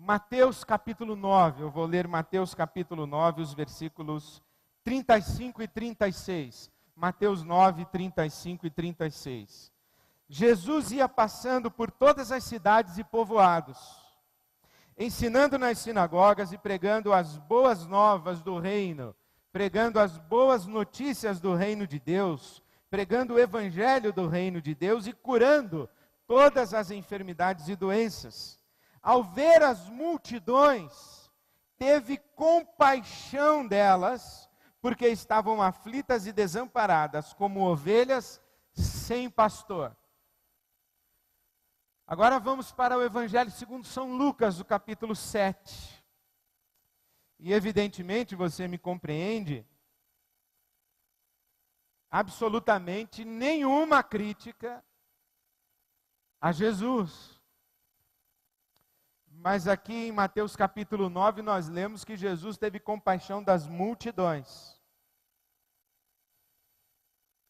Mateus capítulo 9, eu vou ler Mateus capítulo 9, os versículos 35 e 36. Mateus 9, 35 e 36. Jesus ia passando por todas as cidades e povoados, ensinando nas sinagogas e pregando as boas novas do reino, pregando as boas notícias do reino de Deus, pregando o evangelho do reino de Deus e curando todas as enfermidades e doenças. Ao ver as multidões, teve compaixão delas, porque estavam aflitas e desamparadas, como ovelhas sem pastor. Agora vamos para o Evangelho segundo São Lucas, o capítulo 7. E evidentemente você me compreende, absolutamente nenhuma crítica a Jesus. Mas aqui em Mateus capítulo 9 nós lemos que Jesus teve compaixão das multidões.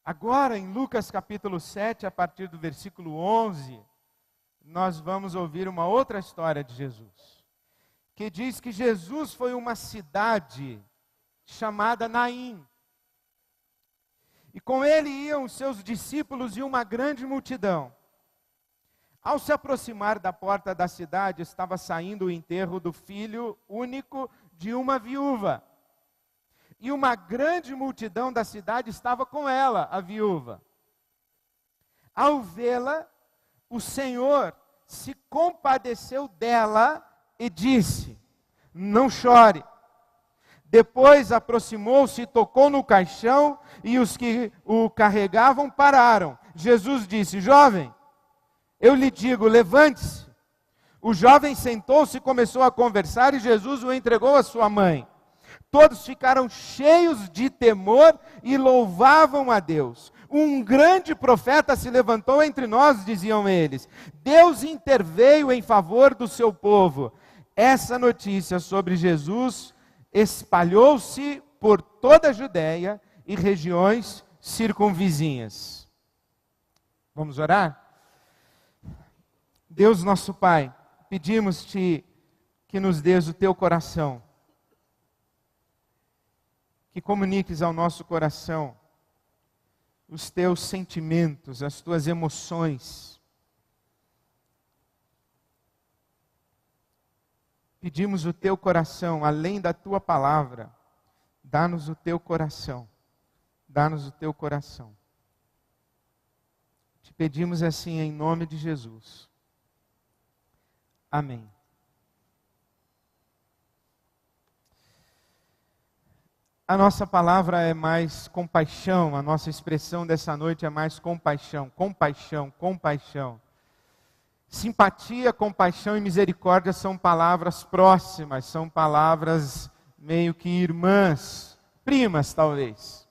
Agora em Lucas capítulo 7, a partir do versículo 11, nós vamos ouvir uma outra história de Jesus, que diz que Jesus foi uma cidade chamada Naim. E com ele iam os seus discípulos e uma grande multidão. Ao se aproximar da porta da cidade, estava saindo o enterro do filho único de uma viúva. E uma grande multidão da cidade estava com ela, a viúva. Ao vê-la, o Senhor se compadeceu dela e disse: não chore. Depois aproximou-se e tocou no caixão, e os que o carregavam pararam. Jesus disse: jovem, eu lhe digo, levante-se. O jovem sentou-se e começou a conversar, e Jesus o entregou à sua mãe. Todos ficaram cheios de temor e louvavam a Deus. Um grande profeta se levantou entre nós, diziam eles. Deus interveio em favor do seu povo. Essa notícia sobre Jesus espalhou-se por toda a Judéia e regiões circunvizinhas. Vamos orar? Deus nosso Pai, pedimos-te que nos dês o teu coração, que comuniques ao nosso coração os teus sentimentos, as tuas emoções. Pedimos o teu coração, além da tua palavra, dá-nos o teu coração, dá-nos o teu coração. Te pedimos assim em nome de Jesus. Amém. A nossa palavra é mais compaixão, a nossa expressão dessa noite é mais compaixão, compaixão, compaixão. Simpatia, compaixão e misericórdia são palavras próximas, são palavras meio que irmãs, primas talvez.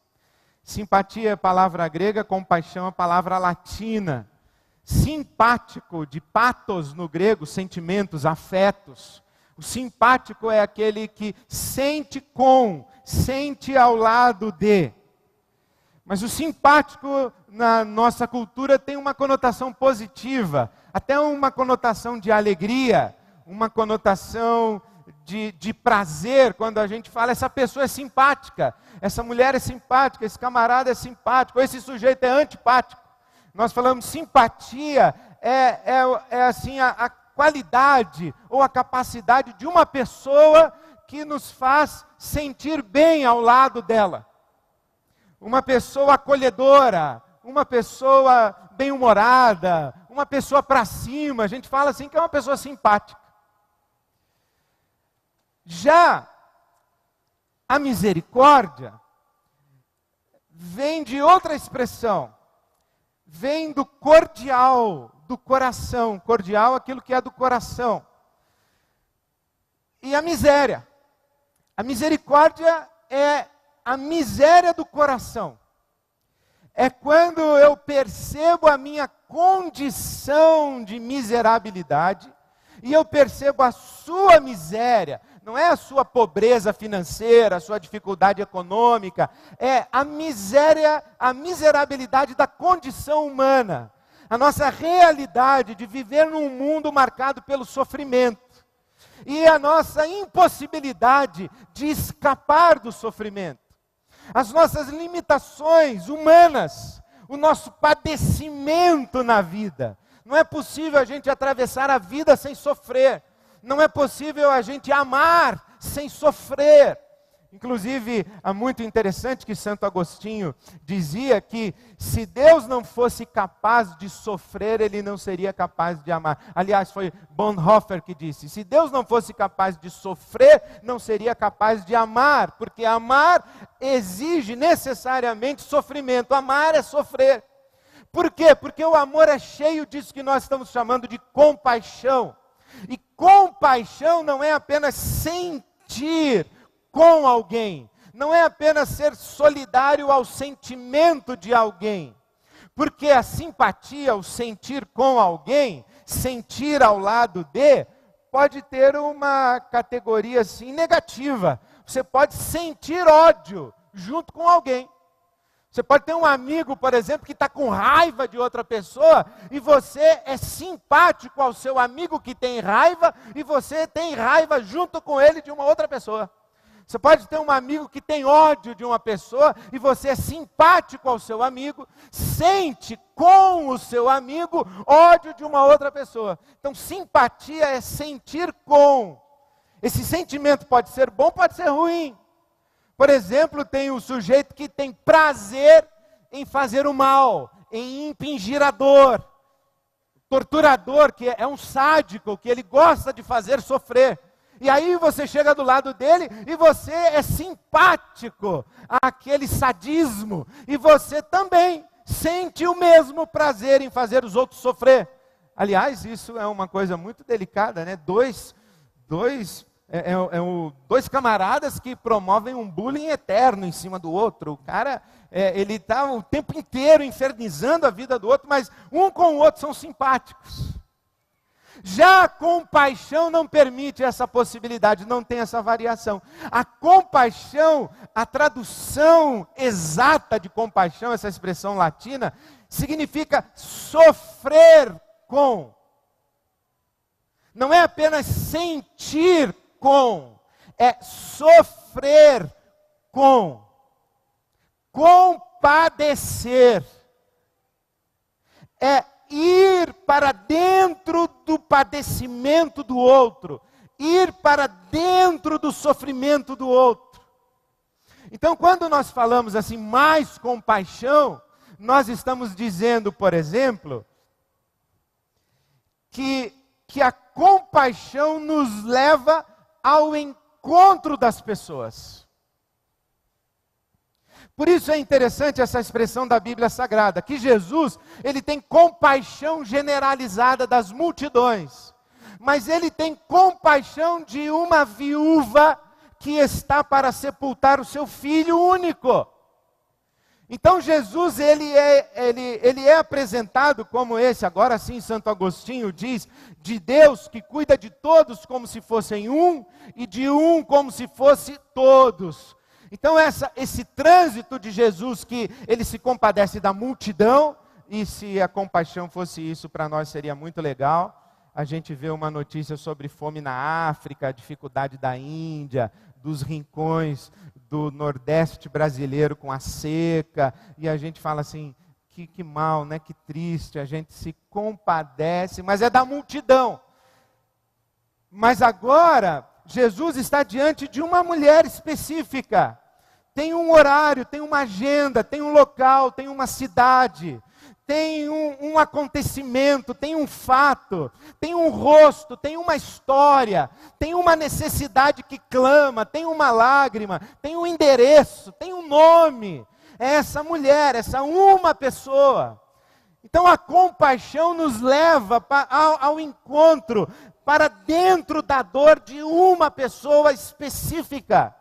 Simpatia é a palavra grega, compaixão é a palavra latina. Simpático, de pathos no grego, sentimentos, afetos. O simpático é aquele que sente com, sente ao lado de. Mas o simpático na nossa cultura tem uma conotação positiva, até uma conotação de alegria, uma conotação de prazer, quando a gente fala, essa pessoa é simpática, essa mulher é simpática, esse camarada é simpático, esse sujeito é antipático. Nós falamos simpatia, é assim a qualidade ou a capacidade de uma pessoa que nos faz sentir bem ao lado dela. Uma pessoa acolhedora, uma pessoa bem-humorada, uma pessoa para cima, a gente fala assim que é uma pessoa simpática. Já a misericórdia vem de outra expressão, vem do cordial, do coração, cordial aquilo que é do coração. E a misericórdia é a miséria do coração. É quando eu percebo a minha condição de miserabilidade e eu percebo a sua miséria. Não é a sua pobreza financeira, a sua dificuldade econômica, é a miséria, a miserabilidade da condição humana. A nossa realidade de viver num mundo marcado pelo sofrimento. e a nossa impossibilidade de escapar do sofrimento, as nossas limitações humanas, o nosso padecimento na vida. Não é possível a gente atravessar a vida sem sofrer, não é possível a gente amar sem sofrer. Inclusive, é muito interessante que Santo Agostinho dizia que se Deus não fosse capaz de sofrer, Ele não seria capaz de amar. Aliás, foi Bonhoeffer que disse, se Deus não fosse capaz de sofrer, não seria capaz de amar, porque amar exige necessariamente sofrimento, amar é sofrer. Por quê? Porque o amor é cheio disso que nós estamos chamando de compaixão. E compaixão não é apenas sentir com alguém, não é apenas ser solidário ao sentimento de alguém, porque a simpatia, o sentir com alguém, sentir ao lado de, pode ter uma categoria assim negativa. Você pode sentir ódio junto com alguém. Você pode ter um amigo, por exemplo, que está com raiva de outra pessoa, e você é simpático ao seu amigo que tem raiva, e você tem raiva junto com ele de uma outra pessoa. Você pode ter um amigo que tem ódio de uma pessoa e você é simpático ao seu amigo, sente com o seu amigo ódio de uma outra pessoa. Então, simpatia é sentir com. Esse sentimento pode ser bom, pode ser ruim. Por exemplo, tem o sujeito que tem prazer em fazer o mal, em impingir a dor. Torturador, que é um sádico, que ele gosta de fazer sofrer. E aí você chega do lado dele e você é simpático àquele sadismo. E você também sente o mesmo prazer em fazer os outros sofrer. Aliás, isso é uma coisa muito delicada, né? Dois camaradas que promovem um bullying eterno em cima do outro. O cara, ele está o tempo inteiro infernizando a vida do outro, mas um com o outro são simpáticos. Já a compaixão não permite essa possibilidade, não tem essa variação. A compaixão, a tradução exata de compaixão, essa expressão latina, significa sofrer com. Não é apenas sentir com, é sofrer com. Compadecer. É ir para dentro do padecimento do outro, ir para dentro do sofrimento do outro. Então, quando nós falamos assim, mais compaixão, nós estamos dizendo, por exemplo, que a compaixão nos leva ao encontro das pessoas. Por isso é interessante essa expressão da Bíblia Sagrada, que Jesus, ele tem compaixão generalizada das multidões, mas ele tem compaixão de uma viúva que está para sepultar o seu filho único. Então Jesus, ele é apresentado como esse, agora sim Santo Agostinho diz, de Deus que cuida de todos como se fossem um, e de um como se fosse todos. Então esse trânsito de Jesus, que ele se compadece da multidão, e se a compaixão fosse isso, para nós seria muito legal. A gente vê uma notícia sobre fome na África, a dificuldade da Índia, dos rincões do Nordeste brasileiro com a seca, e a gente fala assim, que mal, né? Que triste, a gente se compadece, mas é da multidão. Mas agora, Jesus está diante de uma mulher específica. Tem um horário, tem uma agenda, tem um local, tem uma cidade, tem um acontecimento, tem um fato, tem um rosto, tem uma história, tem uma necessidade que clama, tem uma lágrima, tem um endereço, tem um nome. É essa mulher, essa uma pessoa. Então a compaixão nos leva ao encontro, para dentro da dor de uma pessoa específica.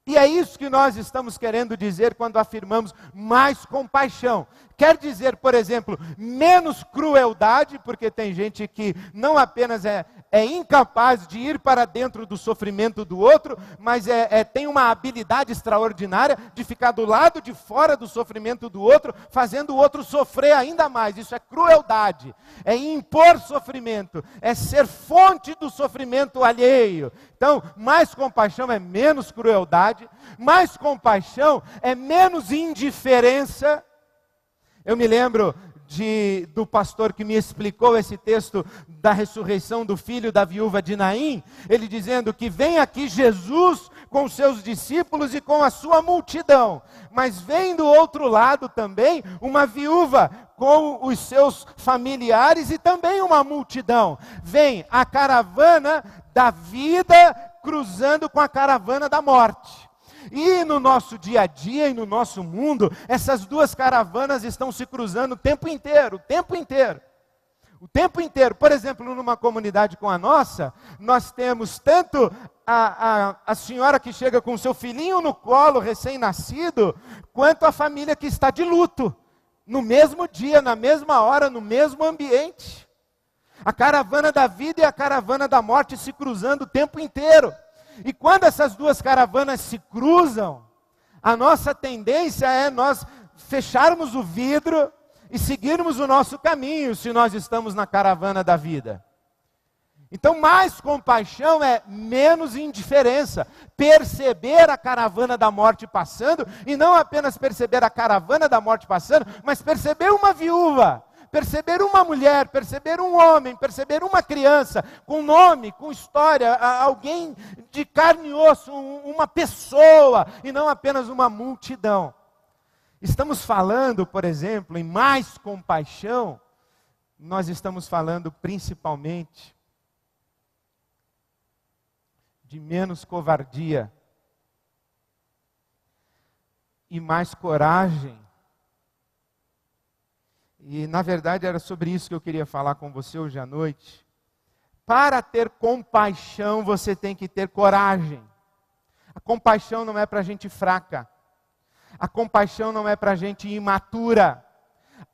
E é isso que nós estamos querendo dizer quando afirmamos mais compaixão. Quer dizer, por exemplo, menos crueldade, porque tem gente que não apenas é incapaz de ir para dentro do sofrimento do outro, mas tem uma habilidade extraordinária de ficar do lado de fora do sofrimento do outro, fazendo o outro sofrer ainda mais. Isso é crueldade, é impor sofrimento, é ser fonte do sofrimento alheio. Então, mais compaixão é menos crueldade, mais compaixão é menos indiferença. Eu me lembro do pastor que me explicou esse texto da ressurreição do filho da viúva de Naim, ele dizendo que vem aqui Jesus com seus discípulos e com a sua multidão, mas vem do outro lado também uma viúva com os seus familiares e também uma multidão. Vem a caravana da vida cruzando com a caravana da morte. E no nosso dia a dia e no nosso mundo, essas duas caravanas estão se cruzando o tempo inteiro, o tempo inteiro. O tempo inteiro. Por exemplo, numa comunidade como a nossa, nós temos tanto a senhora que chega com o seu filhinho no colo, recém-nascido, quanto a família que está de luto, no mesmo dia, na mesma hora, no mesmo ambiente. A caravana da vida e a caravana da morte se cruzando o tempo inteiro. E quando essas duas caravanas se cruzam, a nossa tendência é nós fecharmos o vidro e seguirmos o nosso caminho, se nós estamos na caravana da vida. Então, mais compaixão é menos indiferença. Perceber a caravana da morte passando, e não apenas perceber a caravana da morte passando, mas perceber uma viúva, perceber uma mulher, perceber um homem, perceber uma criança, com nome, com história, alguém de carne e osso, uma pessoa, e não apenas uma multidão. Estamos falando, por exemplo, em mais compaixão, nós estamos falando principalmente de menos covardia e mais coragem. E, na verdade, era sobre isso que eu queria falar com você hoje à noite. Para ter compaixão, você tem que ter coragem. A compaixão não é para gente fraca. A compaixão não é para gente imatura.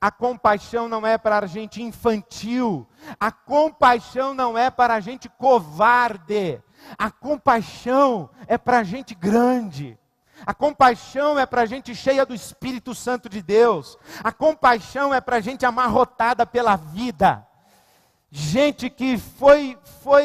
A compaixão não é para gente infantil. A compaixão não é para gente covarde. A compaixão é para gente grande. A compaixão é para gente cheia do Espírito Santo de Deus. A compaixão é para gente amarrotada pela vida. Gente que foi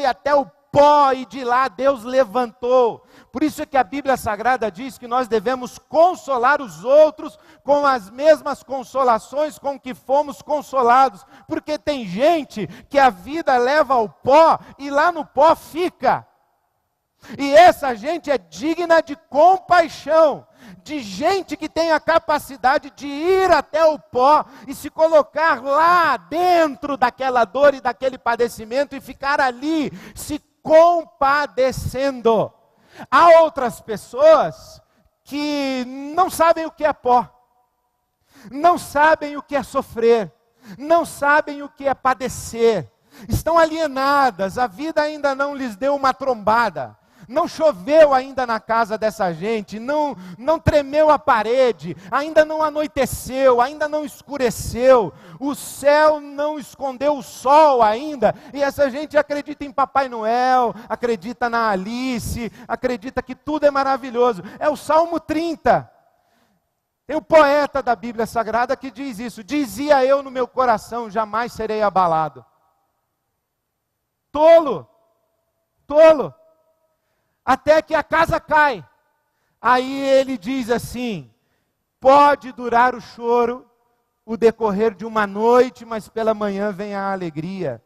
até o pó e de lá Deus levantou. Por isso é que a Bíblia Sagrada diz que nós devemos consolar os outros com as mesmas consolações com que fomos consolados. Porque tem gente que a vida leva ao pó e lá no pó fica. E essa gente é digna de compaixão, de gente que tem a capacidade de ir até o pó e se colocar lá dentro daquela dor e daquele padecimento e ficar ali se compadecendo. Há outras pessoas que não sabem o que é pó, não sabem o que é sofrer, não sabem o que é padecer, estão alienadas, a vida ainda não lhes deu uma trombada. Não choveu ainda na casa dessa gente, não tremeu a parede, ainda não anoiteceu, ainda não escureceu, o céu não escondeu o sol ainda, e essa gente acredita em Papai Noel, acredita na Alice, acredita que tudo é maravilhoso. É o Salmo 30. Tem o poeta da Bíblia Sagrada que diz isso: dizia eu no meu coração, jamais serei abalado. Tolo, tolo. Até que a casa cai. Aí ele diz assim: pode durar o choro, o decorrer de uma noite, mas pela manhã vem a alegria.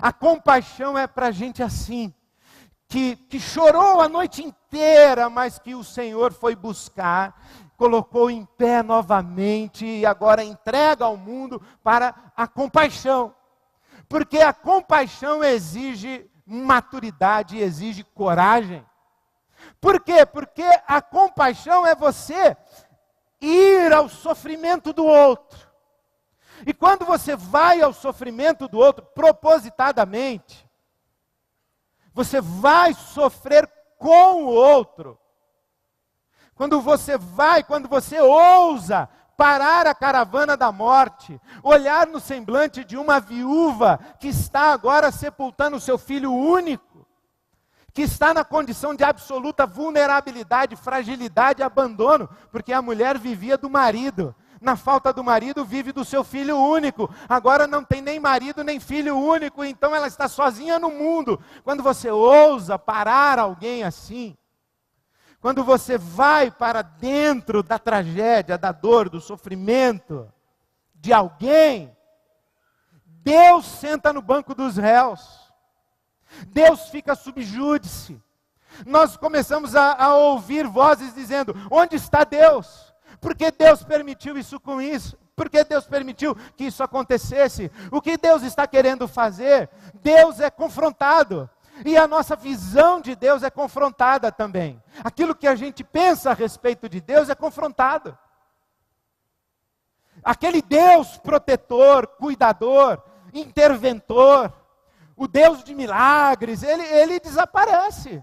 A compaixão é para gente assim, que chorou a noite inteira, mas que o Senhor foi buscar, colocou em pé novamente e agora entrega ao mundo para a compaixão. Porque a compaixão exige maturidade, exige coragem. Por quê? Porque a compaixão é você ir ao sofrimento do outro. E quando você vai ao sofrimento do outro, propositadamente, você vai sofrer com o outro. Quando você vai, quando você ousa parar a caravana da morte, olhar no semblante de uma viúva que está agora sepultando o seu filho único, que está na condição de absoluta vulnerabilidade, fragilidade e abandono, porque a mulher vivia do marido. Na falta do marido, vive do seu filho único. Agora não tem nem marido, nem filho único, então ela está sozinha no mundo. Quando você ousa parar alguém assim, quando você vai para dentro da tragédia, da dor, do sofrimento de alguém, Deus senta no banco dos réus. Deus fica subjúdice. Nós começamos a ouvir vozes dizendo: onde está Deus? Por que Deus permitiu isso com isso? Por que Deus permitiu que isso acontecesse? O que Deus está querendo fazer? Deus é confrontado. E a nossa visão de Deus é confrontada também. Aquilo que a gente pensa a respeito de Deus é confrontado. Aquele Deus protetor, cuidador, interventor, o Deus de milagres, ele desaparece.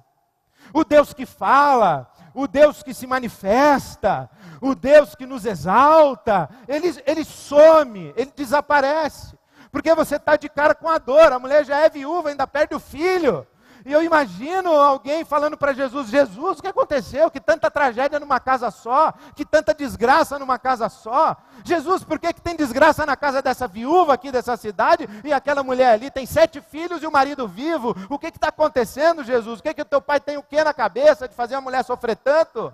O Deus que fala, o Deus que se manifesta, o Deus que nos exalta, ele some, ele desaparece. Porque você está de cara com a dor, a mulher já é viúva, ainda perde o filho. E eu imagino alguém falando para Jesus: Jesus, o que aconteceu? Que tanta tragédia numa casa só, que tanta desgraça numa casa só. Jesus, por que tem desgraça na casa dessa viúva aqui dessa cidade, e aquela mulher ali tem 7 filhos e o marido vivo? O que está acontecendo, Jesus? O que o teu pai tem o que na cabeça de fazer a mulher sofrer tanto?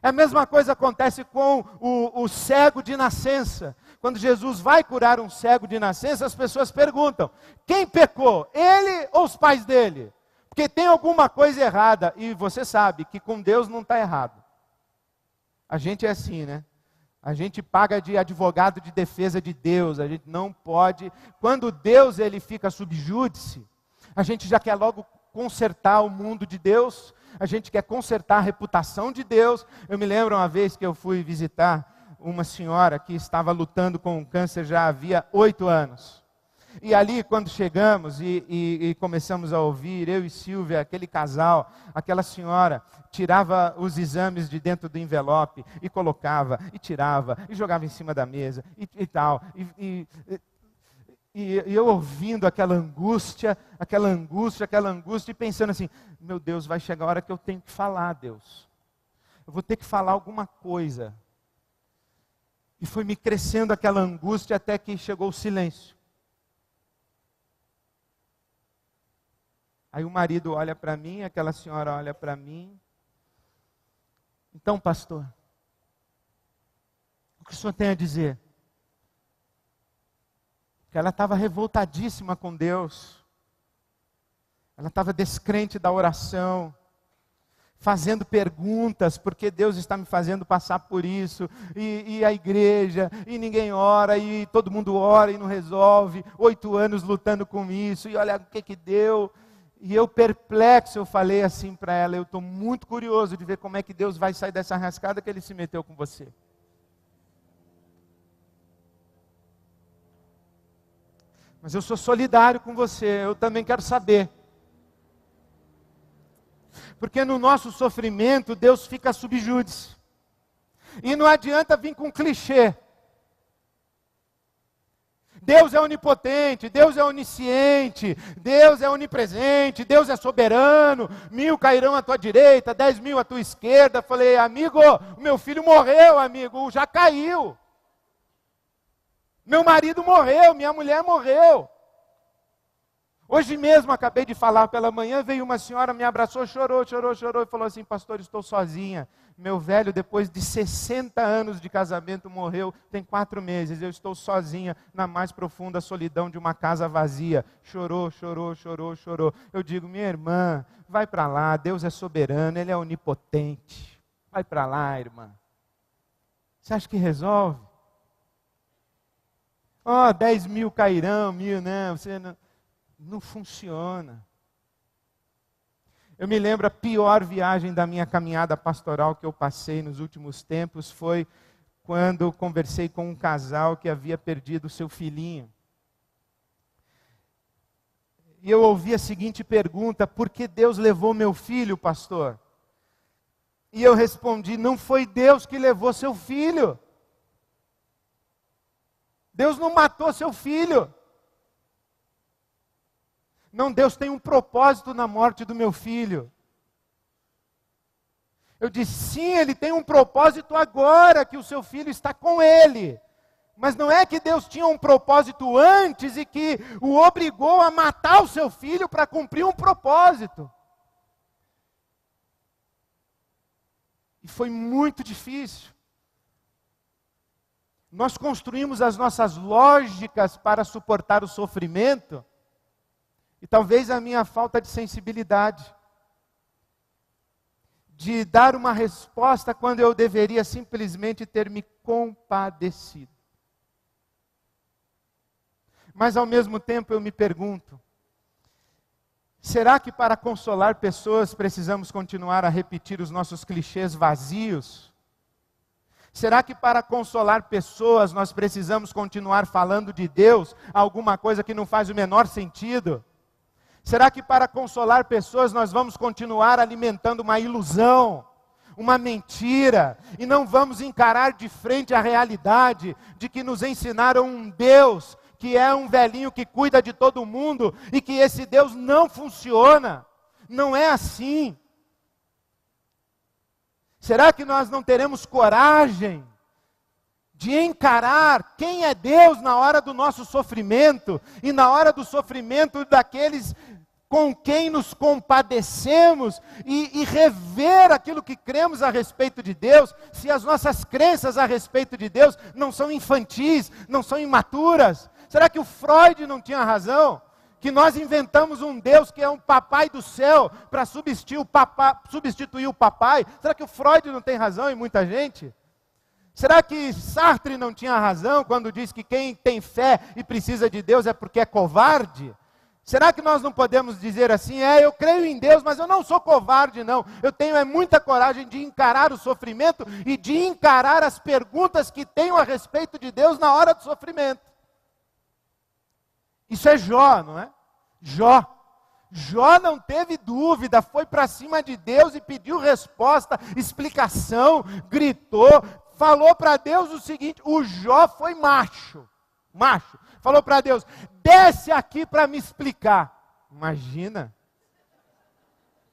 A mesma coisa acontece com o cego de nascença. Quando Jesus vai curar um cego de nascença, as pessoas perguntam: quem pecou? Ele ou os pais dele? Porque tem alguma coisa errada. E você sabe que com Deus não está errado. A gente é assim, né? A gente paga de advogado de defesa de Deus. A gente não pode. Quando Deus ele fica subjúdice, a gente já quer logo consertar o mundo de Deus. A gente quer consertar a reputação de Deus. Eu me lembro uma vez que eu fui visitar uma senhora que estava lutando com um câncer já havia 8 anos. E ali, quando chegamos e começamos a ouvir, eu e Silvia, aquele casal, aquela senhora tirava os exames de dentro do envelope e colocava, e tirava, e jogava em cima da mesa, e tal. E eu ouvindo aquela angústia, e pensando assim: meu Deus, vai chegar a hora que eu tenho que falar, Deus. Eu vou ter que falar alguma coisa. E foi me crescendo aquela angústia até que chegou o silêncio. Aí o marido olha para mim, aquela senhora olha para mim. Então, pastor, o que o senhor tem a dizer? Porque ela estava revoltadíssima com Deus. Ela estava descrente da oração, fazendo perguntas: por que Deus está me fazendo passar por isso? E a igreja, e ninguém ora, e todo mundo ora e não resolve. 8 anos lutando com isso, e olha o que deu. E eu perplexo, eu falei assim para ela: eu estou muito curioso de ver como é que Deus vai sair dessa rascada que Ele se meteu com você. Mas eu sou solidário com você, eu também quero saber. Porque no nosso sofrimento, Deus fica subjúdice. E não adianta vir com clichê. Deus é onipotente, Deus é onisciente, Deus é onipresente, Deus é soberano. 1000 cairão à tua direita, 10.000 à tua esquerda. Falei: amigo, o meu filho morreu, amigo, já caiu. Meu marido morreu, minha mulher morreu. Hoje mesmo, acabei de falar pela manhã, veio uma senhora, me abraçou, chorou e falou assim: pastor, estou sozinha. Meu velho, depois de 60 anos de casamento, morreu, tem 4 meses. Eu estou sozinha na mais profunda solidão de uma casa vazia. Chorou. Eu digo: minha irmã, vai para lá, Deus é soberano, Ele é onipotente. Vai para lá, irmã. Você acha que resolve? 10.000 cairão, 1.000 não, você não funciona. Eu me lembro, a pior viagem da minha caminhada pastoral que eu passei nos últimos tempos foi quando conversei com um casal que havia perdido seu filhinho. E eu ouvi a seguinte pergunta: por que Deus levou meu filho, pastor? E eu respondi: não foi Deus que levou seu filho. Deus não matou seu filho. Não, Deus tem um propósito na morte do meu filho. Eu disse: sim, Ele tem um propósito agora que o seu filho está com Ele. Mas não é que Deus tinha um propósito antes e que o obrigou a matar o seu filho para cumprir um propósito. E foi muito difícil. Nós construímos as nossas lógicas para suportar o sofrimento, e talvez a minha falta de sensibilidade, de dar uma resposta quando eu deveria simplesmente ter me compadecido. Mas ao mesmo tempo eu me pergunto, será que para consolar pessoas precisamos continuar a repetir os nossos clichês vazios? Será que para consolar pessoas nós precisamos continuar falando de Deus, alguma coisa que não faz o menor sentido? Será que para consolar pessoas nós vamos continuar alimentando uma ilusão, uma mentira, e não vamos encarar de frente a realidade de que nos ensinaram um Deus que é um velhinho que cuida de todo mundo, e que esse Deus não funciona, não é assim? Será que nós não teremos coragem de encarar quem é Deus na hora do nosso sofrimento, e na hora do sofrimento daqueles com quem nos compadecemos, e rever aquilo que cremos a respeito de Deus, se as nossas crenças a respeito de Deus não são infantis, não são imaturas? Será que o Freud não tinha razão? Que nós inventamos um Deus que é um papai do céu para substituir o papai? Será que o Freud não tem razão em muita gente? Será que Sartre não tinha razão quando diz que quem tem fé e precisa de Deus é porque é covarde? Será que nós não podemos dizer assim: eu creio em Deus, mas eu não sou covarde não, eu tenho muita coragem de encarar o sofrimento e de encarar as perguntas que tenho a respeito de Deus na hora do sofrimento? Isso é Jó, não é? Jó não teve dúvida, foi para cima de Deus e pediu resposta, explicação, gritou, falou para Deus o seguinte: o Jó foi macho, falou para Deus: desce aqui para me explicar. Imagina,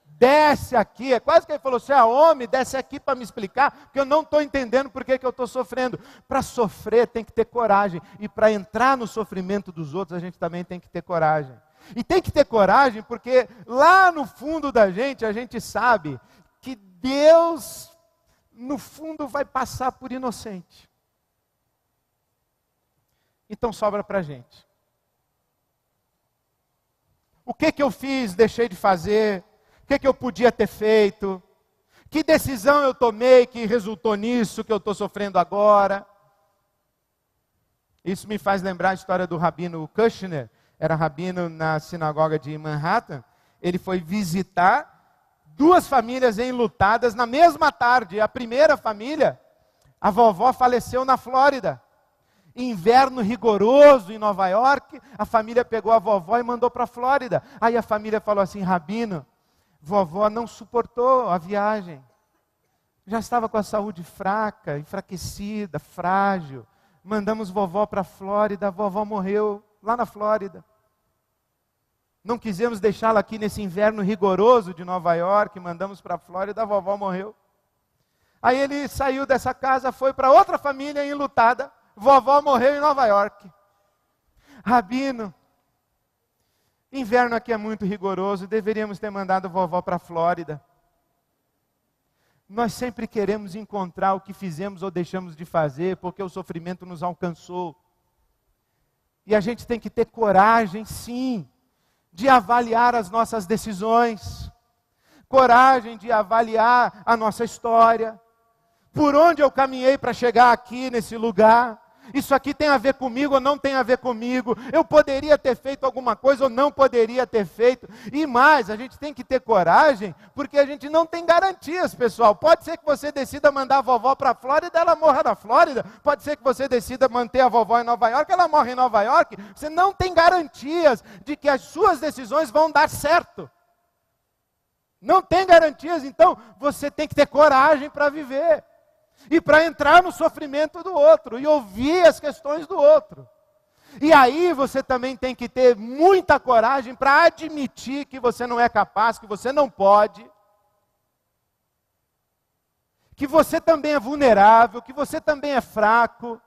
desce aqui, é quase que ele falou: você é homem, desce aqui para me explicar, porque eu não estou entendendo por que eu estou sofrendo. Para sofrer tem que ter coragem, e para entrar no sofrimento dos outros a gente também tem que ter coragem. E tem que ter coragem porque lá no fundo da gente a gente sabe que Deus no fundo vai passar por inocente. Então sobra para a gente. O que eu fiz, deixei de fazer? O que eu podia ter feito? Que decisão eu tomei que resultou nisso que eu estou sofrendo agora? Isso me faz lembrar a história do rabino Kushner. Era rabino na sinagoga de Manhattan. Ele foi visitar duas famílias enlutadas na mesma tarde. A primeira família, a vovó faleceu na Flórida. Inverno rigoroso em Nova York, a família pegou a vovó e mandou para a Flórida. Aí a família falou assim: rabino, vovó não suportou a viagem. Já estava com a saúde fraca, enfraquecida, frágil. Mandamos vovó para a Flórida, a vovó morreu lá na Flórida. Não quisemos deixá-la aqui nesse inverno rigoroso de Nova York, mandamos para a Flórida, a vovó morreu. Aí ele saiu dessa casa, foi para outra família enlutada, vovó morreu em Nova York. Rabino, inverno aqui é muito rigoroso, deveríamos ter mandado a vovó para a Flórida. Nós sempre queremos encontrar o que fizemos ou deixamos de fazer, porque o sofrimento nos alcançou. E a gente tem que ter coragem, sim, de avaliar as nossas decisões, coragem de avaliar a nossa história, por onde eu caminhei para chegar aqui nesse lugar. Isso aqui tem a ver comigo ou não tem a ver comigo? Eu poderia ter feito alguma coisa ou não poderia ter feito? E mais, a gente tem que ter coragem, porque a gente não tem garantias, pessoal. Pode ser que você decida mandar a vovó para a Flórida, ela morra na Flórida. Pode ser que você decida manter a vovó em Nova York, ela morre em Nova York. Você não tem garantias de que as suas decisões vão dar certo. Não tem garantias, então você tem que ter coragem para viver. E para entrar no sofrimento do outro, e ouvir as questões do outro. E aí você também tem que ter muita coragem para admitir que você não é capaz, que você não pode. Que você também é vulnerável, que você também é fraco.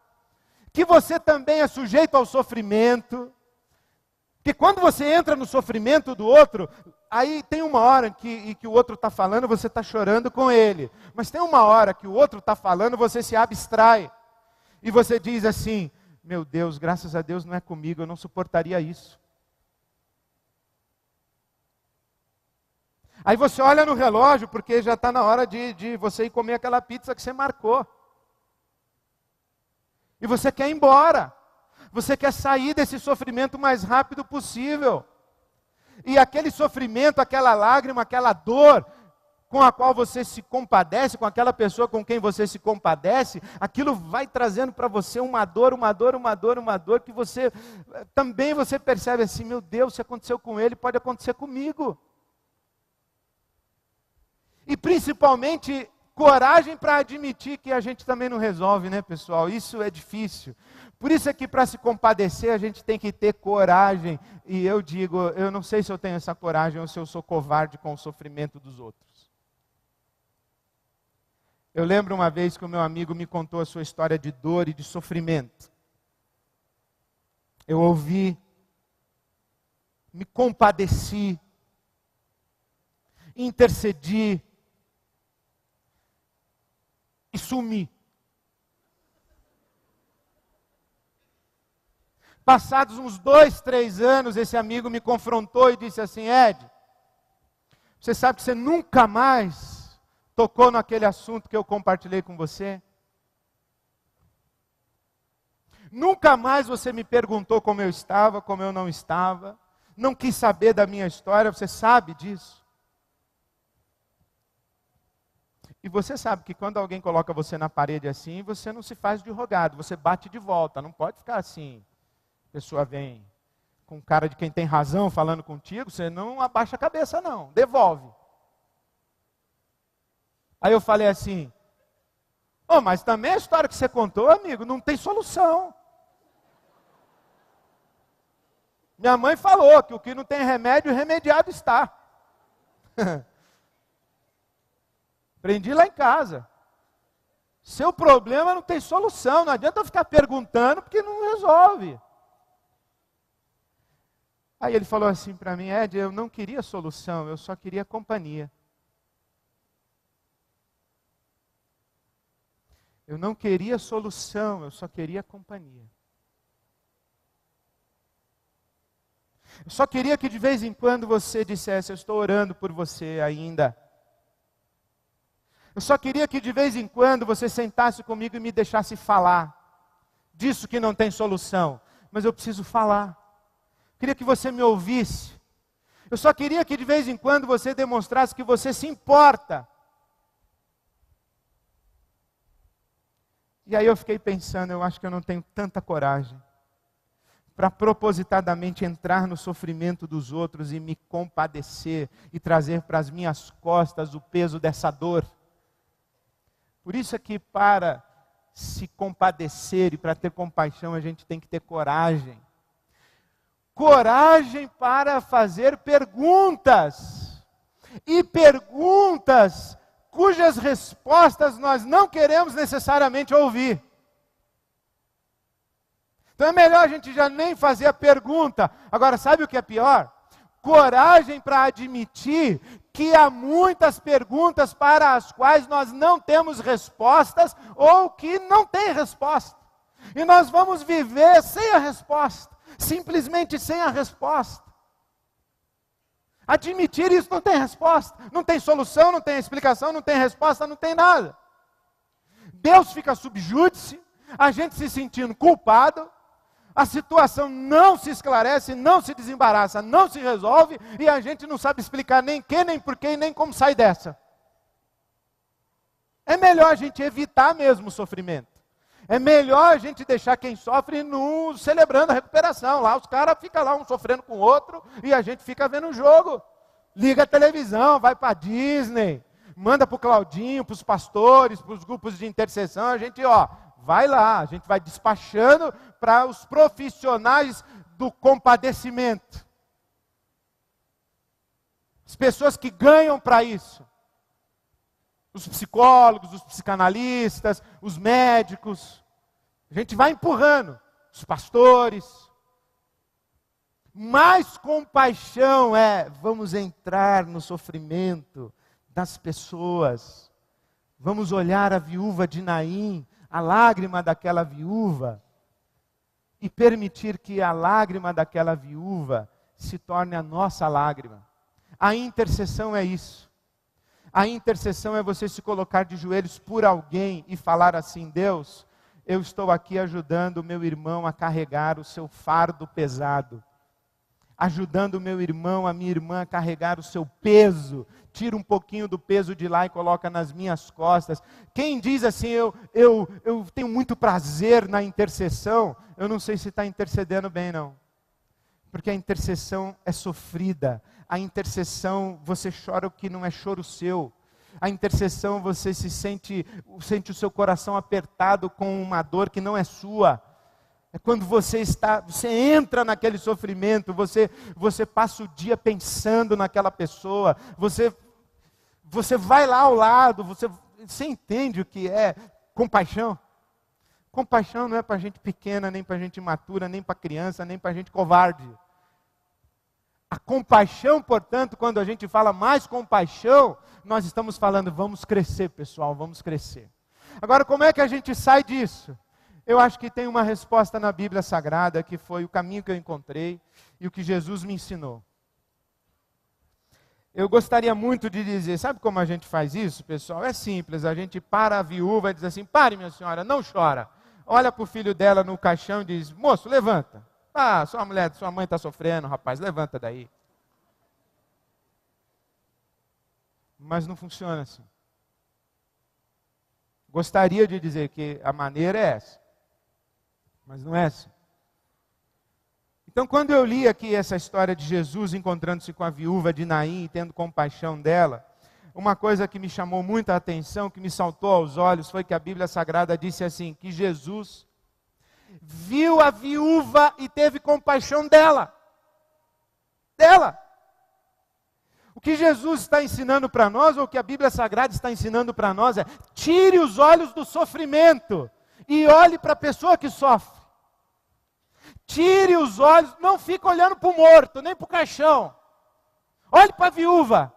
Que você também é sujeito ao sofrimento. Que quando você entra no sofrimento do outro, aí tem uma hora que o outro está falando, você está chorando com ele. Mas tem uma hora que o outro está falando, você se abstrai. E você diz assim, meu Deus, graças a Deus não é comigo, eu não suportaria isso. Aí você olha no relógio, porque já está na hora de você ir comer aquela pizza que você marcou. E você quer ir embora. Você quer sair desse sofrimento o mais rápido possível. E aquele sofrimento, aquela lágrima, aquela dor com a qual você se compadece, com aquela pessoa com quem você se compadece, aquilo vai trazendo para você uma dor que você também você percebe assim, meu Deus, se aconteceu com ele, pode acontecer comigo. E principalmente coragem para admitir que a gente também não resolve, né, pessoal? Isso é difícil. Por isso é que para se compadecer a gente tem que ter coragem. E eu digo, eu não sei se eu tenho essa coragem ou se eu sou covarde com o sofrimento dos outros. Eu lembro uma vez que o meu amigo me contou a sua história de dor e de sofrimento. Eu ouvi, me compadeci, intercedi e sumi. Passados uns 2, 3 anos, esse amigo me confrontou e disse assim, Ed, você sabe que você nunca mais tocou naquele assunto que eu compartilhei com você? Nunca mais você me perguntou como eu estava, como eu não estava, não quis saber da minha história, você sabe disso? E você sabe que quando alguém coloca você na parede assim, você não se faz de rogado, você bate de volta, não pode ficar assim. A pessoa vem com cara de quem tem razão falando contigo, você não abaixa a cabeça não, devolve. Aí eu falei assim, mas também a história que você contou, amigo, não tem solução. Minha mãe falou que o que não tem remédio, remediado está. Aprendi lá em casa. Seu problema não tem solução, não adianta eu ficar perguntando, porque não resolve. Aí ele falou assim para mim, Ed, eu não queria solução, eu só queria companhia. Eu não queria solução, eu só queria companhia. Eu só queria que de vez em quando você dissesse, eu estou orando por você ainda. Eu só queria que de vez em quando você sentasse comigo e me deixasse falar disso que não tem solução, mas eu preciso falar. Queria que você me ouvisse. Eu só queria que de vez em quando você demonstrasse que você se importa. E aí eu fiquei pensando, eu acho que eu não tenho tanta coragem para propositadamente entrar no sofrimento dos outros e me compadecer e trazer para as minhas costas o peso dessa dor. Por isso é que para se compadecer e para ter compaixão a gente tem que ter coragem. Coragem para fazer perguntas. E perguntas cujas respostas nós não queremos necessariamente ouvir. Então é melhor a gente já nem fazer a pergunta. Agora, sabe o que é pior? Coragem para admitir que há muitas perguntas para as quais nós não temos respostas ou que não tem resposta. E nós vamos viver sem a resposta, simplesmente sem a resposta. Admitir isso não tem resposta, não tem solução, não tem explicação, não tem resposta, não tem nada. Deus fica sob júdice, a gente se sentindo culpado, a situação não se esclarece, não se desembaraça, não se resolve, e a gente não sabe explicar nem quê, nem porquê, nem como sair dessa. É melhor a gente evitar mesmo o sofrimento. É melhor a gente deixar quem sofre celebrando a recuperação. Lá os caras ficam lá um sofrendo com o outro, e a gente fica vendo o jogo. Liga a televisão, vai para a Disney, manda para o Claudinho, para os pastores, para os grupos de intercessão, a gente, vai lá, a gente vai despachando para os profissionais do compadecimento. As pessoas que ganham para isso. Os psicólogos, os psicanalistas, os médicos. A gente vai empurrando. Os pastores. Mais compaixão vamos entrar no sofrimento das pessoas. Vamos olhar a viúva de Naim, a lágrima daquela viúva, e permitir que a lágrima daquela viúva se torne a nossa lágrima. A intercessão é isso. A intercessão é você se colocar de joelhos por alguém e falar assim: Deus, eu estou aqui ajudando o meu irmão a carregar o seu fardo pesado. Ajudando o meu irmão, a minha irmã a carregar o seu peso. Tira um pouquinho do peso de lá e coloca nas minhas costas. Quem diz assim, eu tenho muito prazer na intercessão, eu não sei se está intercedendo bem não. Porque a intercessão é sofrida. A intercessão, você chora o que não é choro seu. A intercessão, você sente o seu coração apertado com uma dor que não é sua. É quando você entra naquele sofrimento, você passa o dia pensando naquela pessoa, você vai lá ao lado, você entende o que é compaixão? Compaixão não é para gente pequena, nem para gente imatura, nem para criança, nem para gente covarde. A compaixão, portanto, quando a gente fala mais compaixão, nós estamos falando, vamos crescer, pessoal, vamos crescer. Agora, como é que a gente sai disso? Eu acho que tem uma resposta na Bíblia Sagrada, que foi o caminho que eu encontrei e o que Jesus me ensinou. Eu gostaria muito de dizer, sabe como a gente faz isso, pessoal? É simples, a gente para a viúva e diz assim: pare, minha senhora, não chora. Olha para o filho dela no caixão e diz: moço, levanta. Sua mãe está sofrendo, rapaz, levanta daí. Mas não funciona assim. Gostaria de dizer que a maneira é essa, mas não é assim. Então, quando eu li aqui essa história de Jesus encontrando-se com a viúva de Naim e tendo compaixão dela, uma coisa que me chamou muita atenção, que me saltou aos olhos, foi que a Bíblia Sagrada disse assim, que Jesus viu a viúva e teve compaixão dela. O que Jesus está ensinando para nós, ou o que a Bíblia Sagrada está ensinando para nós é: tire os olhos do sofrimento e olhe para a pessoa que sofre. Tire os olhos, não fique olhando para o morto, nem para o caixão. Olhe para a viúva.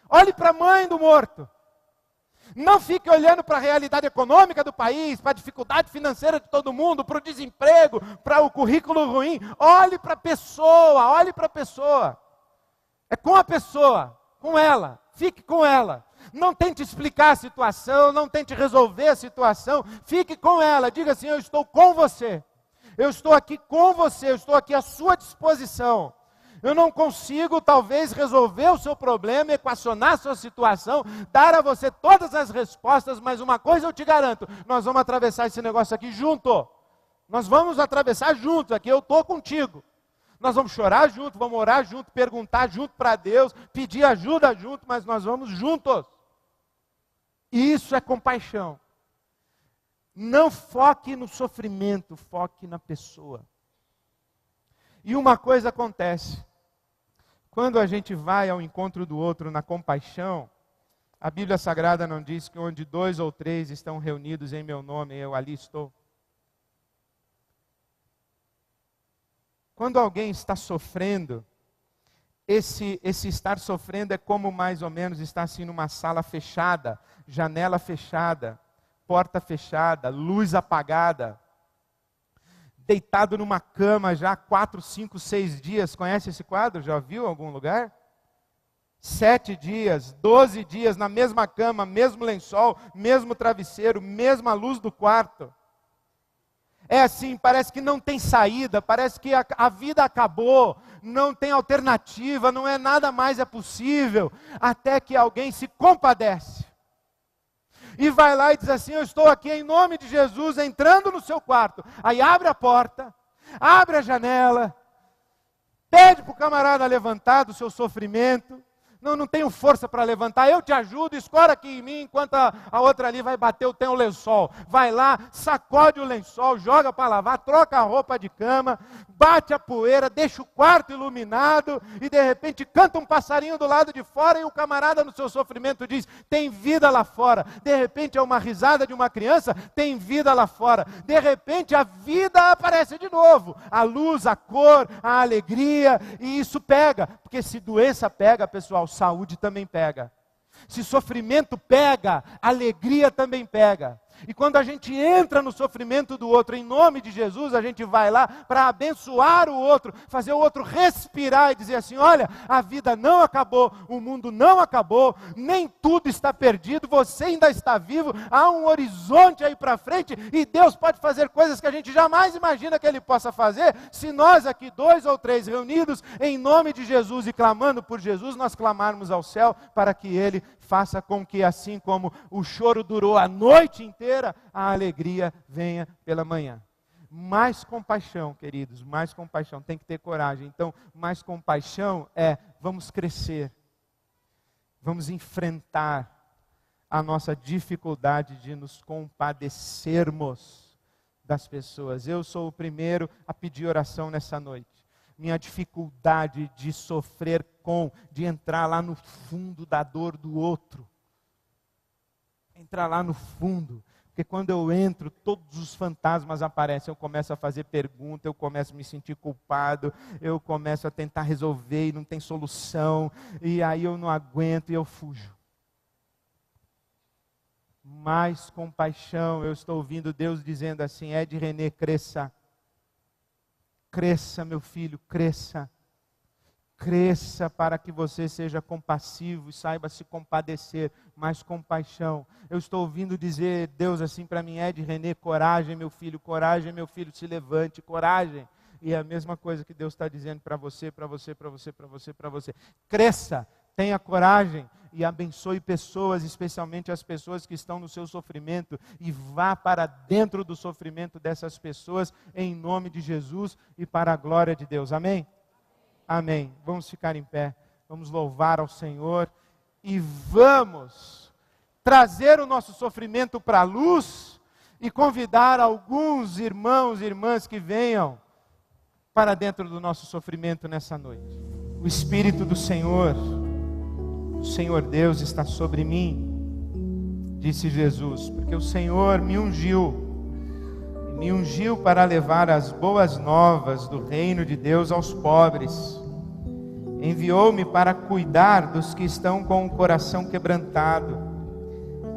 Olhe para a mãe do morto. Não fique olhando para a realidade econômica do país, para a dificuldade financeira de todo mundo, para o desemprego, para o currículo ruim. Olhe para a pessoa, olhe para a pessoa. É com a pessoa, com ela, fique com ela. Não tente explicar a situação, não tente resolver a situação, fique com ela, diga assim: eu estou com você. Eu estou aqui com você, eu estou aqui à sua disposição. Eu não consigo, talvez, resolver o seu problema, equacionar a sua situação, dar a você todas as respostas, mas uma coisa eu te garanto: nós vamos atravessar esse negócio aqui junto. Nós vamos atravessar juntos aqui, eu estou contigo. Nós vamos chorar junto, vamos orar junto, perguntar junto para Deus, pedir ajuda junto, mas nós vamos juntos. Isso é compaixão. Não foque no sofrimento, foque na pessoa. E uma coisa acontece. Quando a gente vai ao encontro do outro na compaixão, a Bíblia Sagrada não diz que onde 2 ou 3 estão reunidos em meu nome, eu ali estou. Quando alguém está sofrendo, esse estar sofrendo é como mais ou menos estar assim numa sala fechada, janela fechada, porta fechada, luz apagada, deitado numa cama já há 4, 5, 6 dias. Conhece esse quadro? Já viu em algum lugar? 7 dias, 12 dias na mesma cama, mesmo lençol, mesmo travesseiro, mesma luz do quarto. É assim, parece que não tem saída, parece que a vida acabou, não tem alternativa, não é nada mais é possível, até que alguém se compadece. E vai lá e diz assim: eu estou aqui em nome de Jesus, entrando no seu quarto. Aí abre a porta, abre a janela, pede para o camarada levantar do seu sofrimento, não tenho força para levantar, eu te ajudo, escora aqui em mim, enquanto a outra ali vai bater, eu tenho o lençol. Vai lá, sacode o lençol, joga para lavar, troca a roupa de cama, bate a poeira, deixa o quarto iluminado, e de repente canta um passarinho do lado de fora, e o camarada no seu sofrimento diz, tem vida lá fora. De repente é uma risada de uma criança, tem vida lá fora. De repente a vida aparece de novo, a luz, a cor, a alegria, e isso pega, porque se doença pega, pessoal, saúde também pega. Se sofrimento pega, alegria também pega. E quando a gente entra no sofrimento do outro, em nome de Jesus, a gente vai lá para abençoar o outro, fazer o outro respirar e dizer assim, olha, a vida não acabou, o mundo não acabou, nem tudo está perdido, você ainda está vivo, há um horizonte aí para frente, e Deus pode fazer coisas que a gente jamais imagina que Ele possa fazer, se nós aqui 2 ou 3 reunidos, em nome de Jesus e clamando por Jesus, nós clamarmos ao céu para que Ele faça com que, assim como o choro durou a noite inteira, a alegria venha pela manhã. Mais compaixão, queridos, mais compaixão, tem que ter coragem. Então, mais compaixão vamos crescer, vamos enfrentar a nossa dificuldade de nos compadecermos das pessoas. Eu sou o primeiro a pedir oração nessa noite. Minha dificuldade de sofrer de entrar lá no fundo da dor do outro. Entrar lá no fundo. Porque quando eu entro, todos os fantasmas aparecem. Eu começo a fazer pergunta, eu começo a me sentir culpado, eu começo a tentar resolver e não tem solução. E aí eu não aguento e eu fujo. Mais compaixão, eu estou ouvindo Deus dizendo assim, Ed René, cresça. Cresça, meu filho, cresça. Cresça para que você seja compassivo e saiba se compadecer, mais compaixão. Eu estou ouvindo dizer Deus assim para mim, Ed René, coragem meu filho, se levante, coragem. E é a mesma coisa que Deus está dizendo para você, para você, para você, para você, para você. Cresça, tenha coragem e abençoe pessoas, especialmente as pessoas que estão no seu sofrimento, e vá para dentro do sofrimento dessas pessoas, em nome de Jesus e para a glória de Deus. Amém? Amém. Vamos ficar em pé, vamos louvar ao Senhor e vamos trazer o nosso sofrimento para a luz e convidar alguns irmãos e irmãs que venham para dentro do nosso sofrimento nessa noite. O Espírito do Senhor, o Senhor Deus está sobre mim, disse Jesus, porque o Senhor me ungiu para levar as boas novas do reino de Deus aos pobres. Enviou-me para cuidar dos que estão com o coração quebrantado,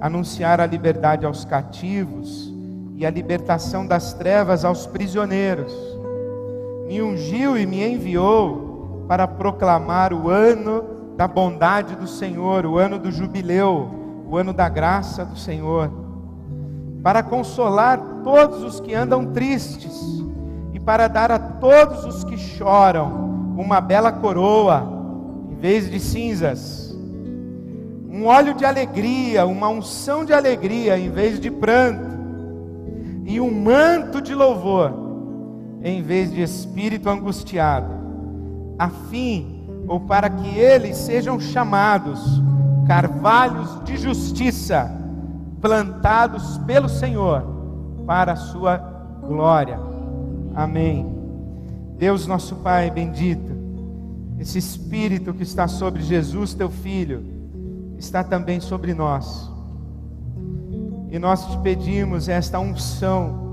anunciar a liberdade aos cativos e a libertação das trevas aos prisioneiros. Me ungiu e me enviou para proclamar o ano da bondade do Senhor, o ano do jubileu, o ano da graça do Senhor, para consolar todos os que andam tristes e para dar a todos os que choram uma bela coroa em vez de cinzas, um óleo de alegria, uma unção de alegria em vez de pranto, e um manto de louvor em vez de espírito angustiado, a fim ou para que eles sejam chamados carvalhos de justiça, plantados pelo Senhor para a sua glória. Amém. Deus nosso Pai bendito, esse Espírito que está sobre Jesus teu Filho, está também sobre nós. E nós te pedimos esta unção,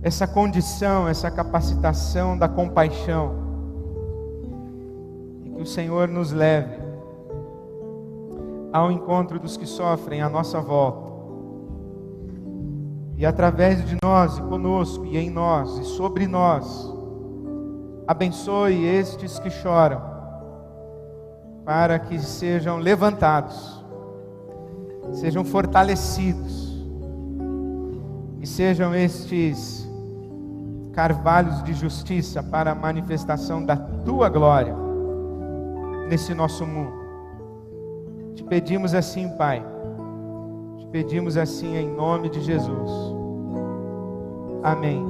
essa condição, essa capacitação da compaixão, e que o Senhor nos leve ao encontro dos que sofrem à nossa volta, e através de nós, e conosco, e em nós, e sobre nós, abençoe estes que choram, para que sejam levantados, sejam fortalecidos, e sejam estes carvalhos de justiça para a manifestação da tua glória nesse nosso mundo. Te pedimos assim, Pai, te pedimos assim em nome de Jesus. Amém.